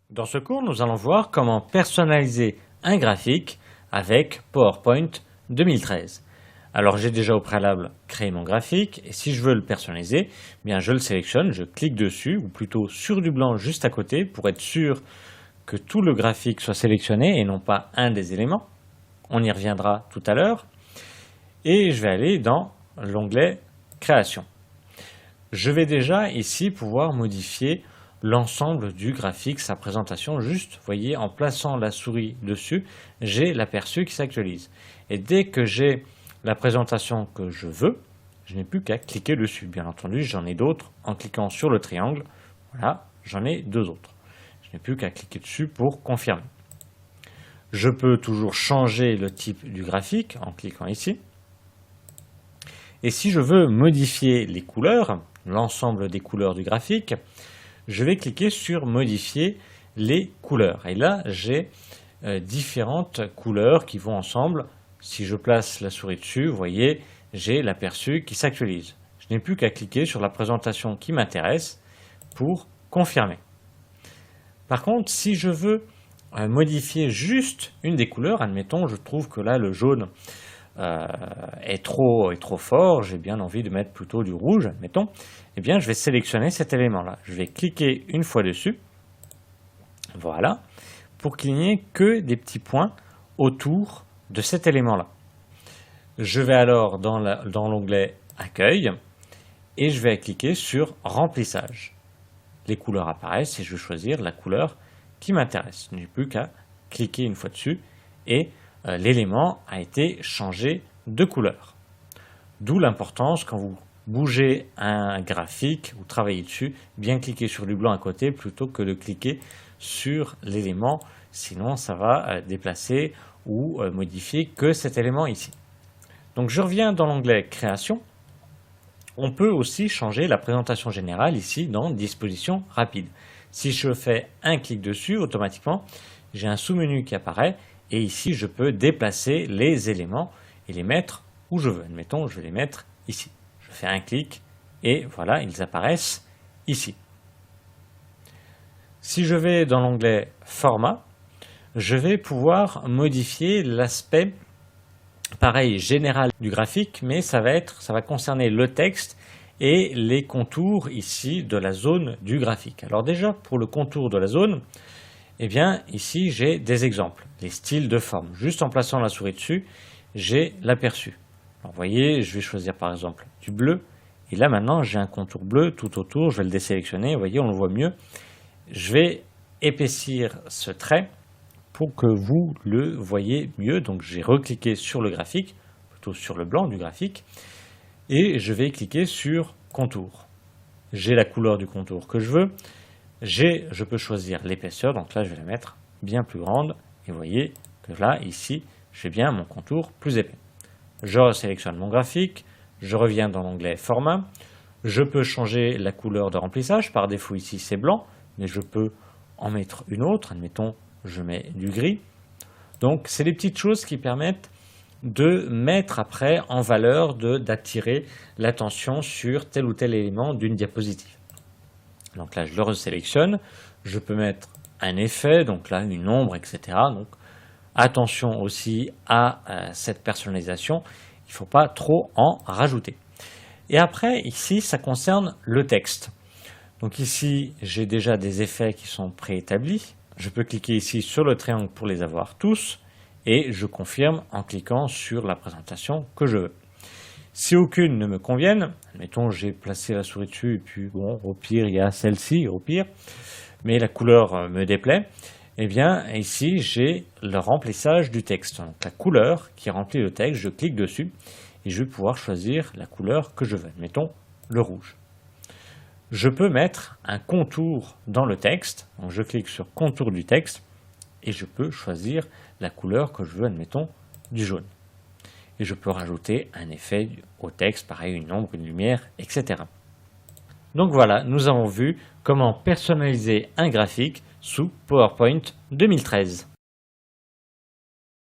Dans ce cours, nous allons voir comment personnaliser un graphique avec PowerPoint 2013. Alors j'ai déjà au préalable créé mon graphique et si je veux le personnaliser, bien je le sélectionne, je clique dessus ou plutôt sur du blanc juste à côté pour être sûr que tout le graphique soit sélectionné et non pas un des éléments. On y reviendra tout à l'heure. Et je vais aller dans l'onglet Création. Je vais déjà ici pouvoir modifier l'ensemble du graphique, sa présentation, juste, vous voyez, en plaçant la souris dessus, j'ai l'aperçu qui s'actualise. Et dès que j'ai la présentation que je veux, je n'ai plus qu'à cliquer dessus. Bien entendu, j'en ai d'autres en cliquant sur le triangle. Voilà, j'en ai deux autres. Je n'ai plus qu'à cliquer dessus pour confirmer. Je peux toujours changer le type du graphique en cliquant ici. Et si je veux modifier les couleurs, l'ensemble des couleurs du graphique, je vais cliquer sur modifier les couleurs. Et là, j'ai différentes couleurs qui vont ensemble. Si je place la souris dessus, vous voyez, j'ai l'aperçu qui s'actualise. Je n'ai plus qu'à cliquer sur la présentation qui m'intéresse pour confirmer. Par contre, si je veux modifier juste une des couleurs, admettons, je trouve que là, le jaune est trop fort, j'ai bien envie de mettre plutôt du rouge, admettons, eh bien je vais sélectionner cet élément-là. Je vais cliquer une fois dessus, voilà, pour qu'il n'y ait que des petits points autour de cet élément-là. Je vais alors dans l'onglet Accueil et je vais cliquer sur Remplissage. Les couleurs apparaissent et je vais choisir la couleur qui m'intéresse. Je n'ai plus qu'à cliquer une fois dessus et l'élément a été changé de couleur. D'où l'importance quand vous bougez un graphique ou travaillez dessus, bien cliquer sur du blanc à côté plutôt que de cliquer sur l'élément, sinon ça va déplacer ou modifier que cet élément ici. Donc je reviens dans l'onglet Création. On peut aussi changer la présentation générale ici dans Disposition rapide. Si je fais un clic dessus, automatiquement, j'ai un sous-menu qui apparaît et ici, je peux déplacer les éléments et les mettre où je veux. Admettons, je vais les mettre ici. Je fais un clic et voilà, ils apparaissent ici. Si je vais dans l'onglet Format, je vais pouvoir modifier l'aspect, pareil, général du graphique, mais ça va concerner le texte et les contours ici de la zone du graphique. Alors déjà, pour le contour de la zone, eh bien, ici, j'ai des exemples, les styles de forme. Juste en plaçant la souris dessus, j'ai l'aperçu. Vous voyez, je vais choisir par exemple du bleu. Et là, maintenant, j'ai un contour bleu tout autour. Je vais le désélectionner. Vous voyez, on le voit mieux. Je vais épaissir ce trait pour que vous le voyez mieux. Donc, j'ai recliqué sur le graphique, plutôt sur le blanc du graphique. Et je vais cliquer sur contour. J'ai la couleur du contour que je veux. Je peux choisir l'épaisseur, donc là je vais la mettre bien plus grande et vous voyez que là, ici, j'ai bien mon contour plus épais. Je sélectionne mon graphique, je reviens dans l'onglet Format, je peux changer la couleur de remplissage, par défaut ici c'est blanc, mais je peux en mettre une autre, admettons je mets du gris. Donc c'est des petites choses qui permettent de mettre après en valeur, d'attirer l'attention sur tel ou tel élément d'une diapositive. Donc là, je le resélectionne. Je peux mettre un effet, donc là, une ombre, etc. Donc, attention aussi à cette personnalisation. Il ne faut pas trop en rajouter. Et après, ici, ça concerne le texte. Donc ici, j'ai déjà des effets qui sont préétablis. Je peux cliquer ici sur le triangle pour les avoir tous. Et je confirme en cliquant sur la présentation que je veux. Si aucune ne me convienne, admettons j'ai placé la souris dessus et puis bon, au pire il y a celle-ci, au pire, mais la couleur me déplaît, eh bien ici j'ai le remplissage du texte. Donc la couleur qui remplit le texte, je clique dessus et je vais pouvoir choisir la couleur que je veux, admettons le rouge. Je peux mettre un contour dans le texte, donc je clique sur contour du texte et je peux choisir la couleur que je veux, admettons du jaune. Et je peux rajouter un effet au texte, pareil, une ombre, une lumière, etc. Donc voilà, nous avons vu comment personnaliser un graphique sous PowerPoint 2013.